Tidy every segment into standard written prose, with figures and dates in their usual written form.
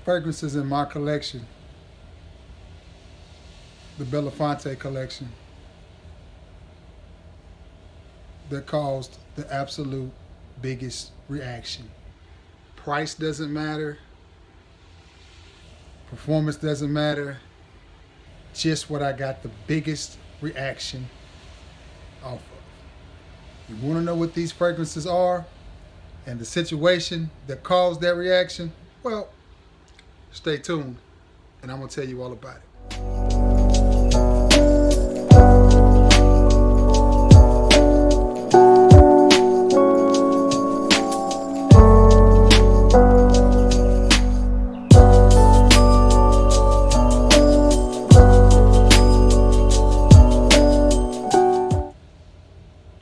fragrances in my collection, the Belafonte collection, that caused the absolute biggest reaction. Price doesn't matter. Performance doesn't matter. Just what I got the biggest reaction off of. You want to know what these fragrances are and the situation that caused that reaction? Well, stay tuned and I'm going to tell you all about it.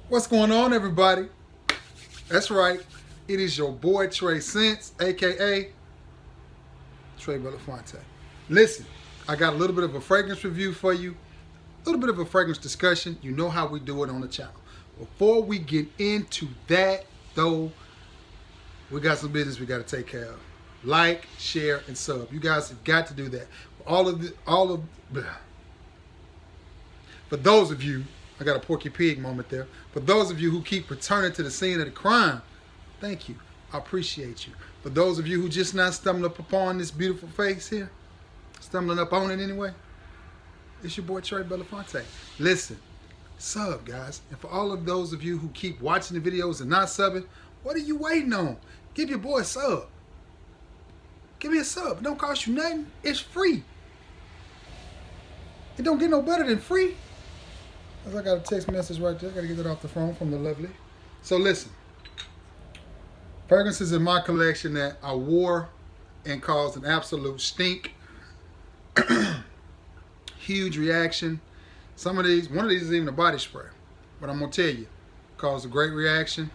What's going on, everybody? That's right. It is your boy Trey Sense, aka Trey Belafonte. Listen, I got a little bit of a fragrance review for you, a little bit of a fragrance discussion. You know how we do it on the channel. Before we get into that, though, we got some business we got to take care of. Like, share, and sub. You guys have got to do that. For those of you, I got a Porky Pig moment there. For those of you who keep returning to the scene of the crime, thank you. I appreciate you. For those of you who just not stumbling up upon this beautiful face here, stumbling up on it anyway, it's your boy Trey Belafonte. Listen, sub, guys. And for all of those of you who keep watching the videos and not subbing, what are you waiting on? Give your boy a sub. Give me a sub. It don't cost you nothing. It's free. It don't get no better than free. I got a text message right there. I got to get that off the phone from the lovely. So listen, fragrances in my collection that I wore and caused an absolute stink. Huge reaction. One of these is even a body spray. But I'm going to tell you, caused a great reaction,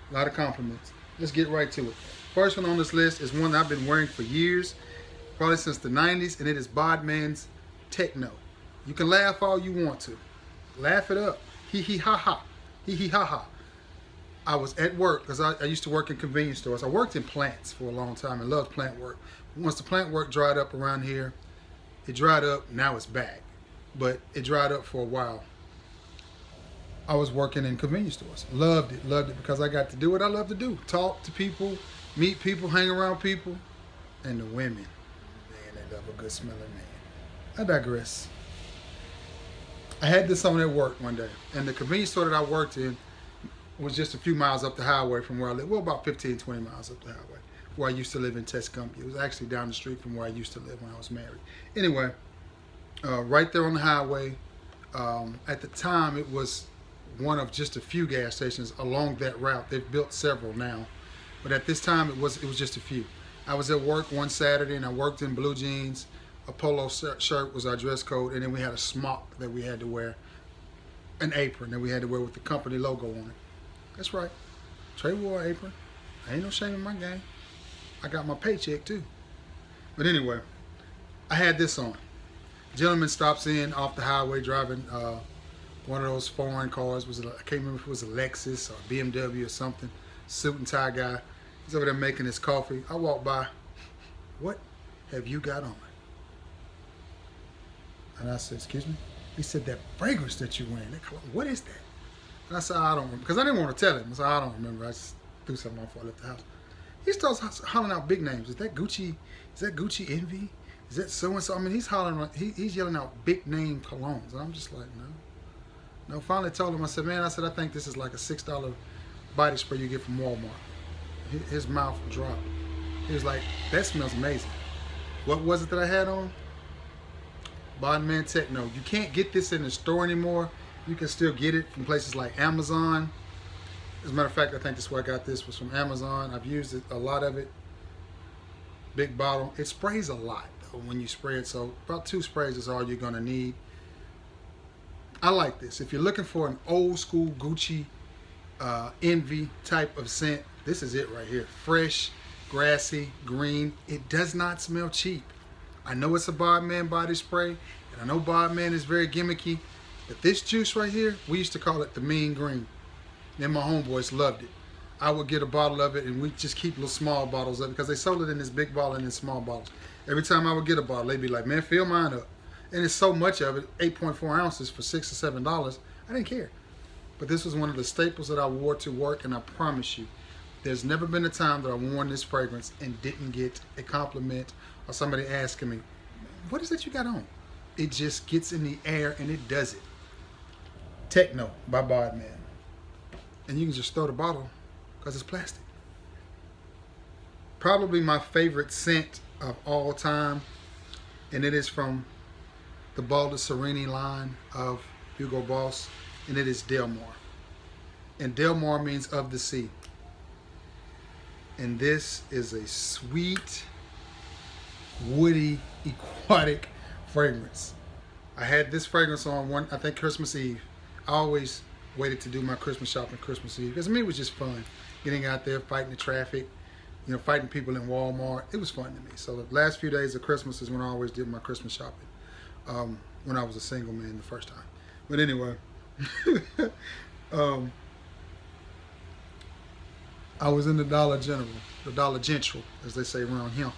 a lot of compliments. Let's get right to it. First one on this list is one that I've been wearing for years, probably since the 90s, and it is Bod Man Techno. You can laugh all you want to. Laugh it up. Hee hee ha ha. Hee hee ha ha. I was at work because I used to work in convenience stores. I worked in plants for a long time and loved plant work. Once the plant work dried up around here, it dried up. Now it's back. But it dried up for a while. I was working in convenience stores. Loved it because I got to do what I love to do. Talk to people, meet people, hang around people. And the women, man, they love a good smelling man. I digress. I had this on at work one day, and the convenience store that I worked in was just a few miles up the highway from where I live. Well, about 15, 20 miles up the highway, where I used to live in Tuscumbia. It was actually down the street from where I used to live when I was married. Anyway, right there on the highway, at the time it was one of just a few gas stations along that route. They've built several now, but at this time it was just a few. I was at work one Saturday, and I worked in blue jeans. A polo shirt was our dress code, and then we had a smock that we had to wear, an apron that we had to wear with the company logo on it. That's right. Trey wore an apron. Ain't no shame in my game. I got my paycheck too. But anyway, I had this on. Gentleman stops in off the highway driving one of those foreign cars. I can't remember if it was a Lexus or a BMW or something. Suit and tie guy. He's over there making his coffee. I walk by. What have you got on? And I said, excuse me? He said, that fragrance that you're wearing, that color, what is that? And I said, I don't remember. Because I didn't want to tell him. I said, I don't remember. I just threw something on before I left the house. He starts hollering out big names. Is that Gucci? Is that Gucci Envy? Is that so-and-so? I mean, he's hollering, he's yelling out big name colognes. And I'm just like, no. No, finally told him, I said, man, I think this is like a $6 body spray you get from Walmart. His mouth dropped. He was like, that smells amazing. What was it that I had on? Bod Man Techno. You can't get this in the store anymore. You can still get it from places like Amazon. As a matter of fact, I think that's where I got this, was from Amazon. I've used it, a lot of it. Big bottle. It sprays a lot though when you spray it, so about 2 sprays is all you're gonna need. I like this. If you're looking for an old school Gucci Envy type of scent, this is it right here. Fresh, grassy, green. It does not smell cheap. I know it's a Bod Man body spray, and I know Bod Man is very gimmicky, but this juice right here, we used to call it the mean green. Then my homeboys loved it. I would get a bottle of it, and we just keep little small bottles of it because they sold it in this big bottle and in small bottles. Every time I would get a bottle, they'd be like, "Man, fill mine up." And it's so much of it, 8.4 ounces for $6 or $7. I didn't care. But this was one of the staples that I wore to work, and I promise you, there's never been a time that I worn this fragrance and didn't get a compliment or somebody asking me, "What is that you got on?" It just gets in the air and it does it. Techno by Bod Man. And you can just throw the bottle because it's plastic. Probably my favorite scent of all time, and it is from the Balda Serini line of Hugo Boss, and it is Del Mar. And Del Mar means of the sea. And this is a sweet, woody, aquatic fragrance. I had this fragrance on I think Christmas Eve. I always waited to do my Christmas shopping Christmas Eve because to me it was just fun. Getting out there, fighting the traffic, fighting people in Walmart. It was fun to me. So the last few days of Christmas is when I always did my Christmas shopping. When I was a single man the first time. But anyway, I was in the Dollar General, the Dollar Gentral, as they say around here.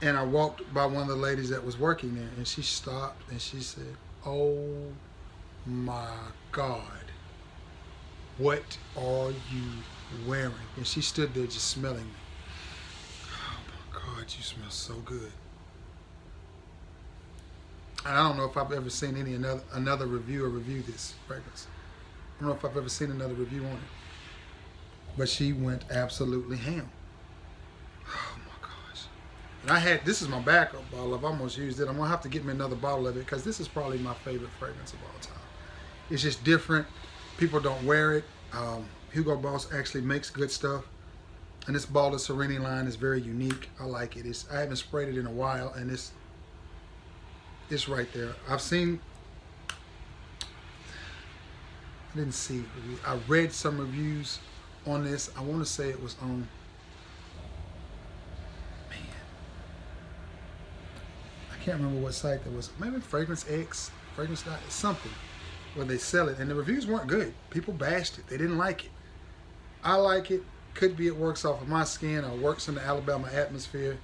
And I walked by one of the ladies that was working there, and she stopped and she said, "Oh my God, what are you wearing?" And she stood there just smelling me. "Oh my God, you smell so good." And I don't know if I've ever seen another reviewer review this fragrance. I don't know if I've ever seen another review on it. But she went absolutely ham. Oh my gosh. And this is my backup bottle. I've almost used it. I'm gonna have to get me another bottle of it because this is probably my favorite fragrance of all time. It's just different. People don't wear it. Hugo Boss actually makes good stuff. And this Balda Serini line is very unique. I like it. I haven't sprayed it in a while, and it's right there. I read some reviews on this. I want to say it was on, I can't remember what site that was. Maybe Fragrance X, Fragrance something, where they sell it. And the reviews weren't good. People bashed it. They didn't like it. I like it. Could be it works off of my skin or works in the Alabama atmosphere.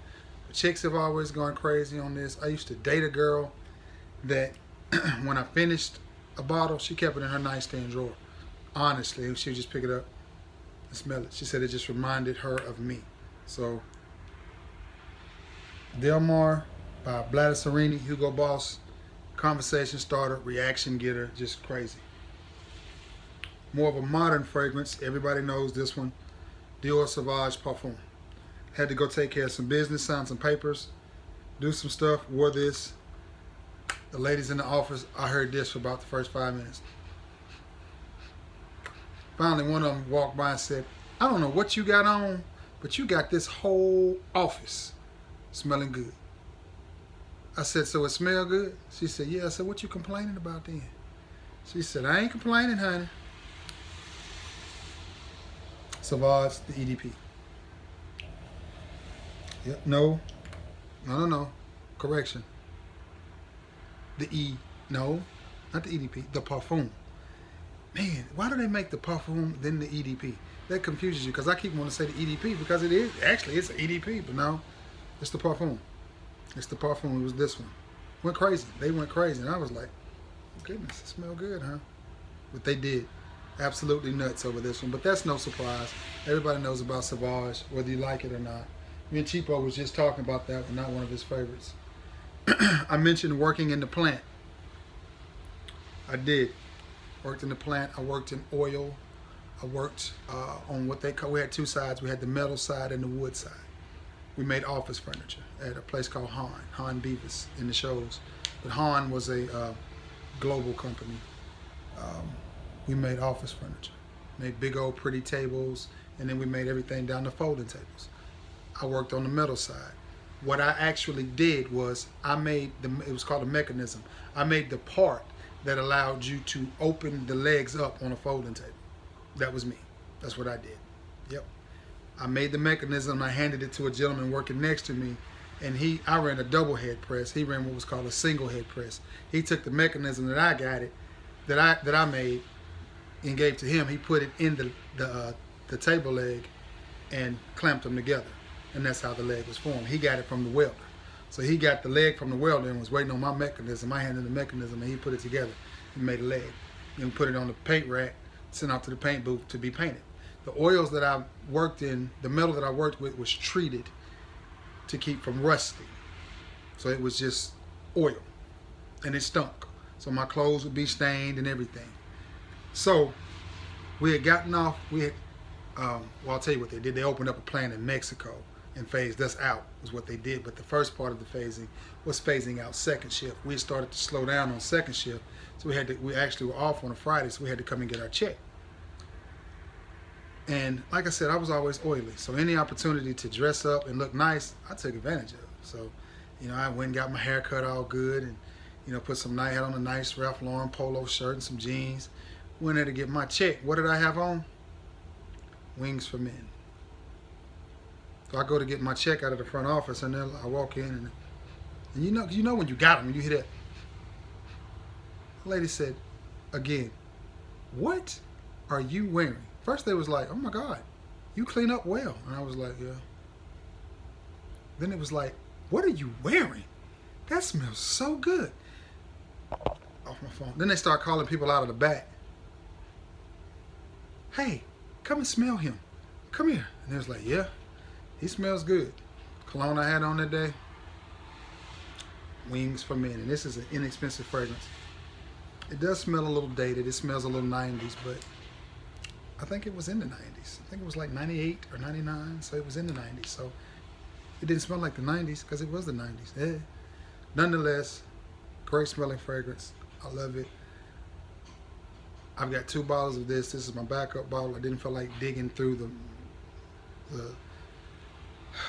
The chicks have always gone crazy on this. I used to date a girl that when I finished a bottle, she kept it in her nightstand drawer. Honestly, she would just pick it up and smell it. She said it just reminded her of me. So, Del Mar by Balda Serini, Hugo Boss, conversation starter, reaction getter, just crazy. More of a modern fragrance. Everybody knows this one. Dior Sauvage Parfum. Had to go take care of some business, sign some papers, do some stuff, wore this. The ladies in the office, I heard this for about the first 5 minutes. Finally, one of them walked by and said, "I don't know what you got on, but you got this whole office smelling good." I said, "So it smell good?" She said, "Yeah." I said, "What you complaining about then?" She said, "I ain't complaining, honey." Sauvage, the EDP. Yep, no. Correction. No, not the EDP, the Parfum. Man, why do they make the Parfum then the EDP? That confuses you because I keep wanting to say the EDP because it is, actually it's an EDP, but no, it's the Parfum. It's the Parfum, it was this one. Went crazy, they went crazy, and I was like, goodness, it smells good, huh? But they did. Absolutely nuts over this one, but that's no surprise. Everybody knows about Sauvage, whether you like it or not. Me and Cheapo was just talking about that one, not one of his favorites. I mentioned working in the plant. I did. Worked in the plant. I worked in oil. I worked on what they call, we had two sides. We had the metal side and the wood side. We made office furniture at a place called Han Beavis in the shows. But Han was a global company. We made office furniture. Made big old pretty tables, and then we made everything down to folding tables. I worked on the metal side. What I actually did was it was called a mechanism. I made the part that allowed you to open the legs up on a folding table. That was me. That's what I did. Yep. I made the mechanism. I handed it to a gentleman working next to me, and I ran a double head press. He ran what was called a single head press. He took the mechanism that I made, and gave to him. He put it in the the table leg and clamped them together. And that's how the leg was formed. He got it from the welder. So he got the leg from the welder and was waiting on my mechanism. I handed the mechanism and he put it together and made a leg. And put it on the paint rack, sent off to the paint booth to be painted. The oils that I worked in, the metal that I worked with was treated to keep from rusting. So it was just oil and it stunk. So my clothes would be stained and everything. So we had gotten off, well, I'll tell you what they did. They opened up a plant in Mexico and phased us out is what they did. But the first part of the phasing was phasing out second shift. We started to slow down on second shift. So we actually were off on a Friday, so we had to come and get our check. And like I said, I was always oily. So any opportunity to dress up and look nice, I took advantage of it. So, I went and got my hair cut all good and, put some night, had on a nice Ralph Lauren polo shirt and some jeans. Went there to get my check. What did I have on? Wings for Men. So I go to get my check out of the front office, and then I walk in, and you know when you got them, you hear that. The lady said, again, "What are you wearing?" First they was like, "Oh my God, you clean up well." And I was like, "Yeah." Then it was like, "What are you wearing? That smells so good." Off my phone. Then they start calling people out of the back. "Hey, come and smell him. Come here." And they was like, "Yeah, he smells good." Cologne I had on that day, Wings for Men. And this is an inexpensive fragrance. It does smell a little dated. It smells a little 90s, but I think it was in the 90s. I think it was like 98 or 99, so it was in the 90s. So it didn't smell like the 90s because it was the 90s. Yeah. Nonetheless, great smelling fragrance. I love it. I've got 2 bottles of this. This is my backup bottle. I didn't feel like digging through the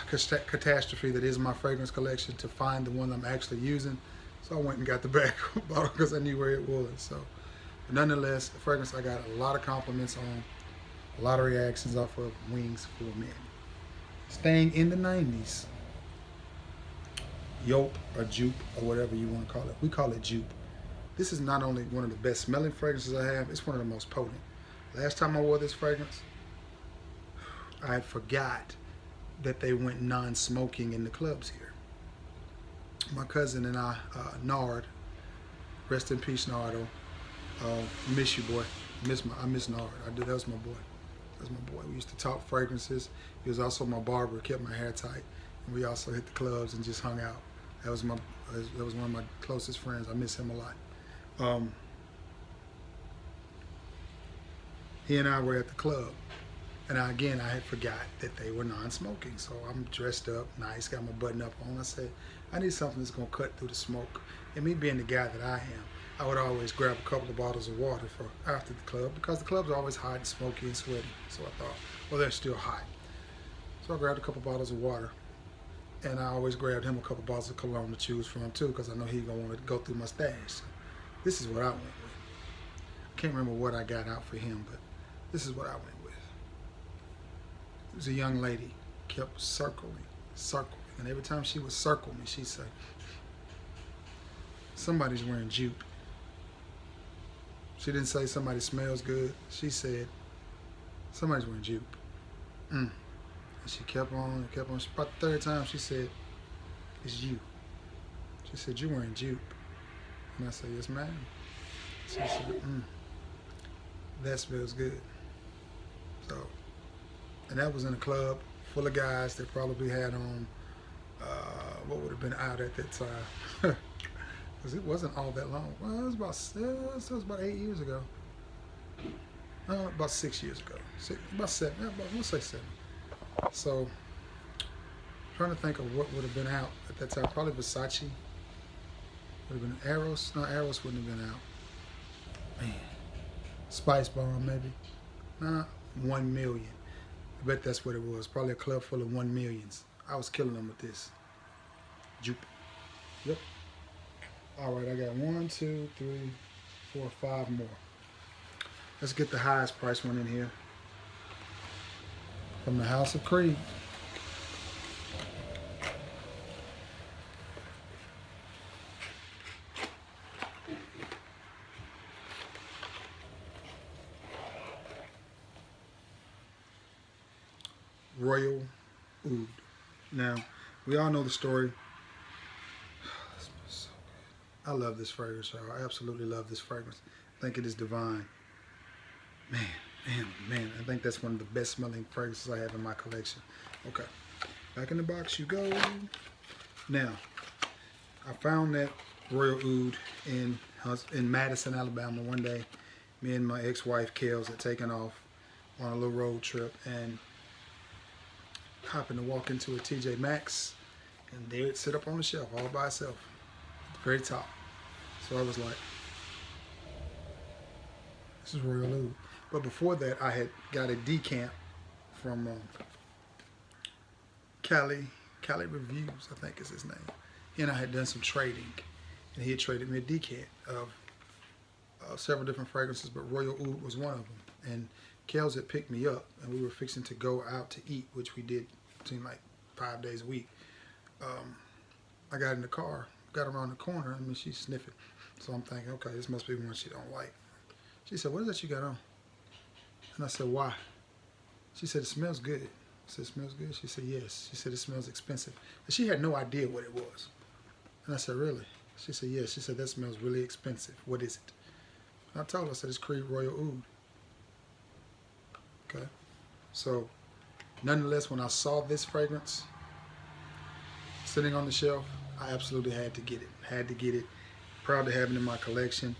catastrophe that is my fragrance collection to find the one I'm actually using. So I went and got the backup bottle because I knew where it was. So, but nonetheless, the fragrance I got a lot of compliments on, a lot of reactions off of Wings for Men. Staying in the 90s, Joop or Joop or whatever you want to call it. We call it Joop. This is not only one of the best smelling fragrances I have, it's one of the most potent. Last time I wore this fragrance, I forgot that they went non-smoking in the clubs here. My cousin and I, Nard, rest in peace, Nardo. Miss you, boy. I miss Nard. That was my boy. That was my boy. We used to talk fragrances. He was also my barber, kept my hair tight. And we also hit the clubs and just hung out. That was one of my closest friends. I miss him a lot. He and I were at the club. And I had forgot that they were non-smoking. So I'm dressed up, nice, got my button up on. I said, I need something that's gonna cut through the smoke. And me being the guy that I am, I would always grab a couple of bottles of water for after the club because the clubs are always hot and smoky and sweaty. So I thought, well, they're still hot. So I grabbed a couple bottles of water. And I always grabbed him a couple bottles of cologne to choose from too because I know he's gonna want to go through my stash. So this is what I went with. I can't remember what I got out for him, but this is what I went with. It was a young lady, kept circling. And every time she would circle me, she'd say, "Somebody's wearing Joop." She didn't say somebody smells good. She said, "Somebody's wearing Joop." And she kept on and kept on. About the 3rd time, she said, "It's you." She said, "You're wearing Joop." And I said, "Yes, ma'am." She said, "That smells good." So, and that was in a club full of guys that probably had on what would have been out at that time. Because it wasn't all that long. Well, it was about 8 years ago. About 6 years ago. About 7. We'll say 7. So, trying to think of what would have been out at that time. Probably Versace. Would have been Eros. No, Eros wouldn't have been out. Man. Spice Bomb, maybe. Nah, 1 million. I bet that's what it was. Probably a club full of 1 millions. I was killing them with this. Joop. Yep. All right, I got 1, 2, 3, 4, 5 more. Let's get the highest price one in here. From the House of Creed. Royal Oud. Now, we all know the story. This smells so good. I love this fragrance, y'all. I absolutely love this fragrance. I think it is divine. Man. I think that's one of the best smelling fragrances I have in my collection. Okay, back in the box you go. Now, I found that Royal Oud in Madison, Alabama one day. Me and my ex-wife, Kels, had taken off on a little road trip and happened to walk into a TJ Maxx, and there it sit up on the shelf all by itself, at the very top. So I was like, this is Royal Oud. But before that, I had got a decant from Cali Reviews, I think is his name. And I had done some trading, and he had traded me a decant of several different fragrances, but Royal Oud was one of them. And Kels had picked me up, and we were fixing to go out to eat, which we did, seemed like 5 days a week. I got in the car, got around the corner, and she's sniffing. So I'm thinking, okay, this must be one she don't like. She said, what is that you got on? And I said, why? She said, it smells good. I said, it smells good? She said, yes. She said, it smells expensive. And she had no idea what it was. And I said, really? She said, yes. She said, that smells really expensive. What is it? And I told her, I said, it's Creed Royal Oud. Okay. So, nonetheless, when I saw this fragrance sitting on the shelf, I absolutely had to get it. Had to get it. Proud to have it in my collection.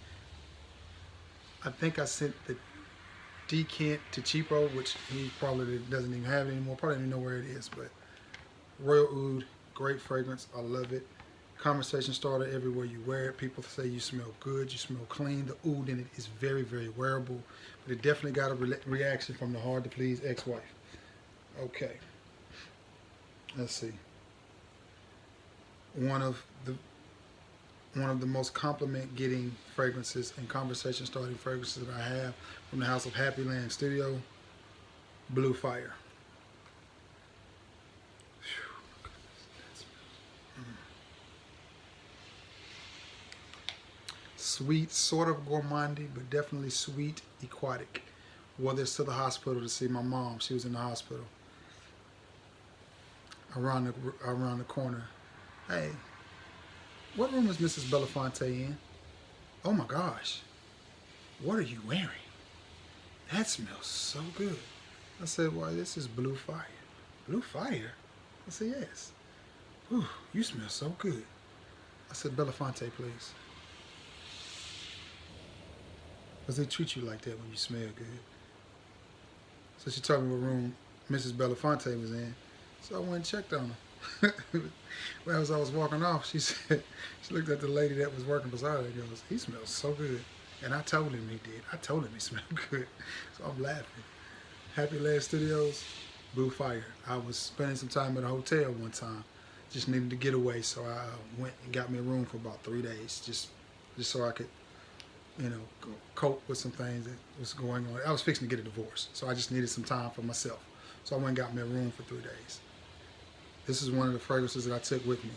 I think I sent the decant to Cheapo, which he probably doesn't even have it anymore. Probably don't even know where it is. But Royal Oud, great fragrance. I love it. Conversation starter everywhere you wear it. People say you smell good, you smell clean. The oud in it is very, very wearable. But it definitely got a reaction from the hard-to-please ex-wife. Okay. Let's see. One of the most compliment-getting fragrances and conversation-starting fragrances that I have from the House of Happy Land Studio, Blue Fire. Sweet, sort of gourmandy, but definitely sweet, aquatic. Wore this to the hospital to see my mom. She was in the hospital. Around the corner. Hey, what room is Mrs. Belafonte in? Oh my gosh, what are you wearing? That smells so good. I said, why, this is Blue Fire. Blue Fire? I said, yes. Whew, you smell so good. I said, Belafonte, please. Because they treat you like that when you smell good. So she told me what room Mrs. Belafonte was in. So I went and checked on her. Well, as I was walking off, she said, she looked at the lady that was working beside her and goes, he smells so good. And I told him he did. I told him he smelled good. So I'm laughing. Happy Land Studios, Blue Fire. I was spending some time at a hotel one time. Just needed to get away, so I went and got me a room for about 3 days, just so I could, you know, cope with some things that was going on. I was fixing to get a divorce, so I just needed some time for myself. So I went and got me a room for 3 days. This is one of the fragrances that I took with me.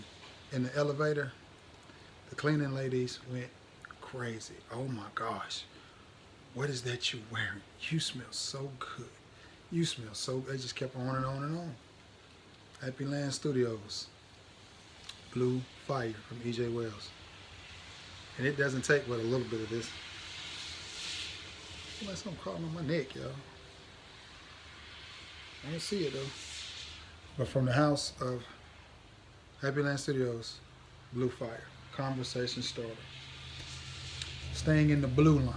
In the elevator, the cleaning ladies went crazy. Oh my gosh, what is that you wearing? You smell so good. You smell so good. They just kept on and on and on. Happy Land Studios, Blue Fire from E.J. Wells. And it doesn't take but a little bit of this. Like something crawling on my neck, y'all. I don't see it though. But from the house of Happy Land Studios, Blue Fire, conversation starter. Staying in the blue line,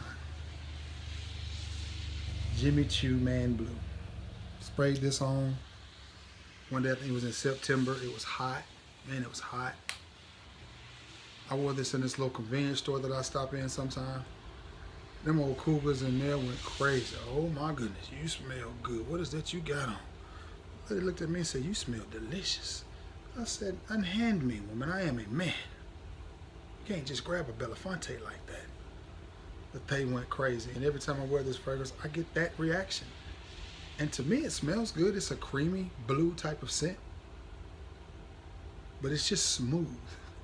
Jimmy Choo Man Blue. Sprayed this on one day, I think it was in September. It was hot, man, it was hot. I wore this in this little convenience store that I stop in sometime. Them old cougars in there went crazy. Oh my goodness, you smell good. What is that you got on? They looked at me and said, you smell delicious. I said, unhand me, woman, I am a man. You can't just grab a Belafonte like that. But they went crazy. And every time I wear this fragrance, I get that reaction. And to me, it smells good. It's a creamy blue type of scent. But it's just smooth.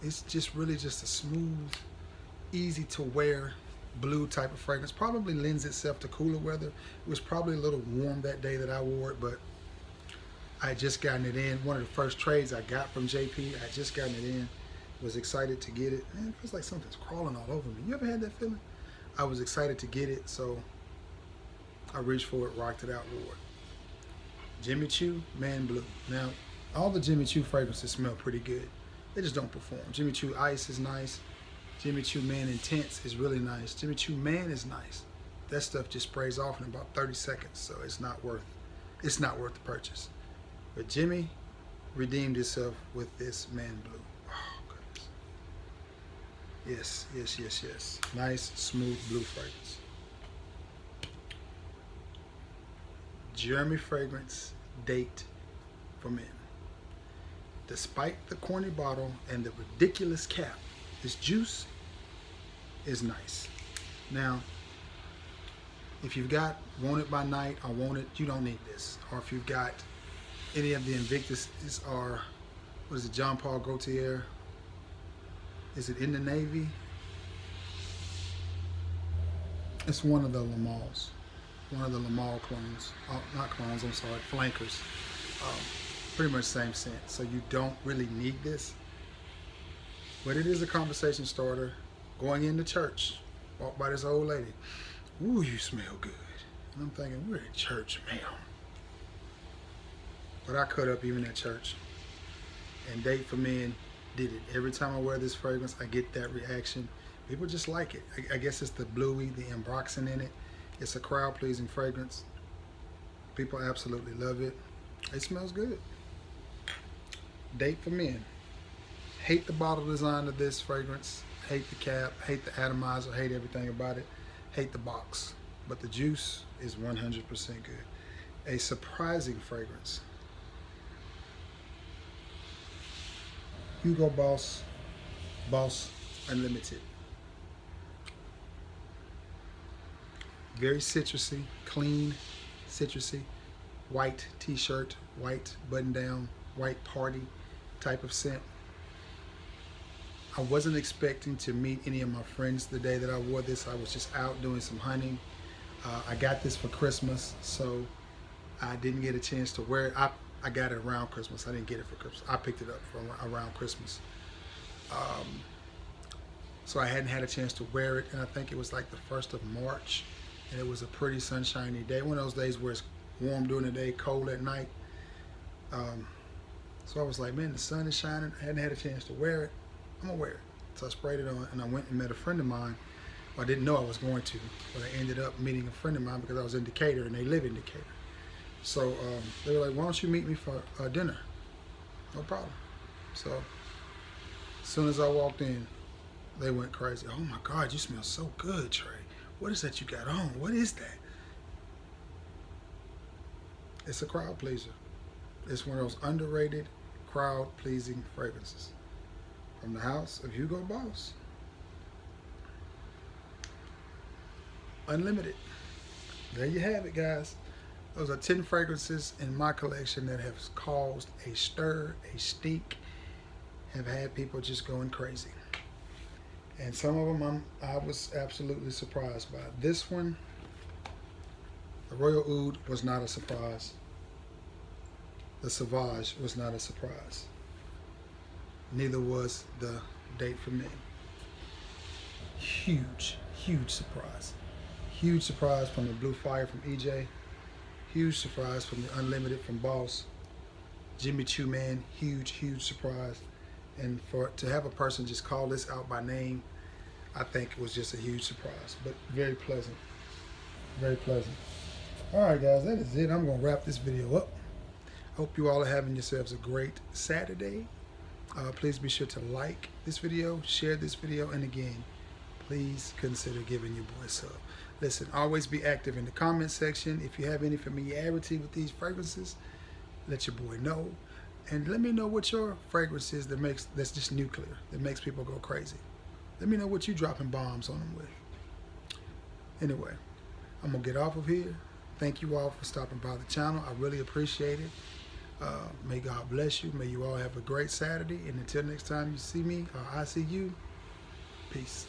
It's just really just a smooth, easy to wear blue type of fragrance. Probably lends itself to cooler weather. It was probably a little warm that day that I wore it, but I had just gotten it in. One of the first trades I got from JP. I had just gotten it in. Was excited to get it. Man, it feels like something's crawling all over me. You ever had that feeling? I was excited to get it, so I reached for it, rocked it out, wore it. Jimmy Choo, Man Blue. Now, all the Jimmy Choo fragrances smell pretty good. They just don't perform. Jimmy Choo Ice is nice. Jimmy Choo Man Intense is really nice. Jimmy Choo Man is nice. That stuff just sprays off in about 30 seconds, so it's not worth the purchase. But Jimmy redeemed itself with this Man Blue. Oh, goodness. Yes. Nice, smooth blue fragrance. Jeremy fragrance, Date for Men. Despite the corny bottle and the ridiculous cap, this juice is nice. Now, if you've got Want It by Night or Want It, you don't need this. Or if you've got any of the Invictuses or, what is it, Jean Paul Gaultier? Is it In the Navy? It's one of the Lamals. One of the Lamal clones. Oh, not clones, I'm sorry, flankers. Pretty much same scent. So you don't really need this. But it is a conversation starter. Going into church, walked by this old lady. Ooh, you smell good. And I'm thinking, we're at church, ma'am. But I cut up even at church. And Date for Men did it. Every time I wear this fragrance, I get that reaction. People just like it. I guess it's the bluey, the ambroxan in it. It's a crowd-pleasing fragrance. People absolutely love it. It smells good. Date for Men. Hate the bottle design of this fragrance. Hate the cap. Hate the atomizer. Hate everything about it. Hate the box. But the juice is 100% good. A surprising fragrance. Hugo Boss Unlimited. Very citrusy, clean, citrusy, white t-shirt, white button-down, white party type of scent. I wasn't expecting to meet any of my friends the day that I wore this. I was just out doing some hunting. I got this for Christmas, so I didn't get a chance to wear it. I got it around Christmas. I didn't get it for Christmas. I picked it up around Christmas. So I hadn't had a chance to wear it, and I think it was like the 1st of March. And it was a pretty sunshiny day. One of those days where it's warm during the day, cold at night. So I was like, man, the sun is shining. I hadn't had a chance to wear it. I'm gonna wear it. So I sprayed it on, and I went and met a friend of mine. Well, I didn't know I was going to, but I ended up meeting a friend of mine because I was in Decatur, and they live in Decatur. So they were like, why don't you meet me for dinner? No problem. So as soon as I walked in, they went crazy. Oh my God, you smell so good, Trey. What is that you got on? What is that? It's a crowd pleaser. It's one of those underrated, crowd-pleasing fragrances. From the house of Hugo Boss. Unlimited. There you have it, guys. Those are 10 fragrances in my collection that have caused a stir, a stink, have had people just going crazy. And some of them I was absolutely surprised by. This one, the Royal Oud, was not a surprise. The Sauvage was not a surprise. Neither was the Date for Men. Huge surprise. Huge surprise from the Blue Fire from EJ. Huge surprise from the Unlimited from Boss. Jimmy Choo Man, huge surprise. And to have a person just call this out by name, I think it was just a huge surprise, but very pleasant. Very pleasant. All right, guys, that is it. I'm going to wrap this video up. Hope you all are having yourselves a great Saturday. Please be sure to like this video, share this video, and again, please consider giving your boy a sub. Listen, always be active in the comment section. If you have any familiarity with these fragrances, let your boy know. And let me know what your fragrance is that's just nuclear, that makes people go crazy. Let me know what you dropping bombs on them with. Anyway, I'm going to get off of here. Thank you all for stopping by the channel. I really appreciate it. May God bless you. May you all have a great Saturday. And until next time you see me or I see you, peace.